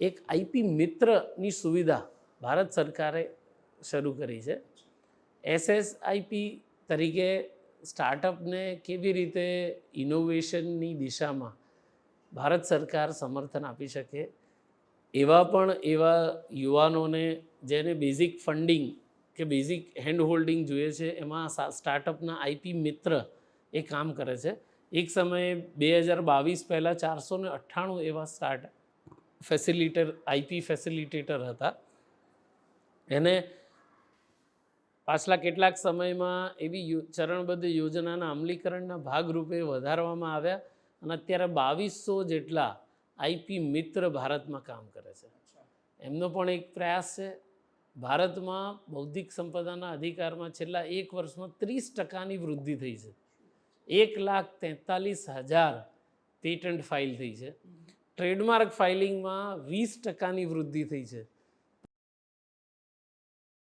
એક આઈપી મિત્રની સુવિધા ભારત સરકારે શરૂ કરી છે. એસએસઆઈપી તરીકે સ્ટાર્ટઅપને કેવી રીતે ઇનોવેશનની દિશામાં ભારત સરકાર સમર્થન આપી શકે, એવા યુવાનોને જેને બેઝિક ફંડિંગ કે બેઝિક હેન્ડ હોલ્ડિંગ જોઈએ છે, એમાં સ્ટાર્ટઅપના આઈપી મિત્ર એ કામ કરે છે. એક સમયે 2022 પહેલાં 498 એવા આઈપી ફેસિલિટેટર હતા. એને પાછલા કેટલાક સમયમાં એવી ચરણબદ્ધ યોજનાના અમલીકરણના ભાગરૂપે વધારવામાં આવ્યા અને અત્યારે 2200 જેટલા આઈપી મિત્ર ભારતમાં કામ કરે છે. એમનો પણ એક પ્રયાસ છે. ભારતમાં બૌદ્ધિક સંપદાના અધિકારમાં છેલ્લા 1 વર્ષમાં 30% વૃદ્ધિ થઈ છે. 1,43,000 પેટન્ટ ફાઇલ થઈ છે. ટ્રેડમાર્ક ફાઇલિંગમાં 20% વૃદ્ધિ થઈ છે.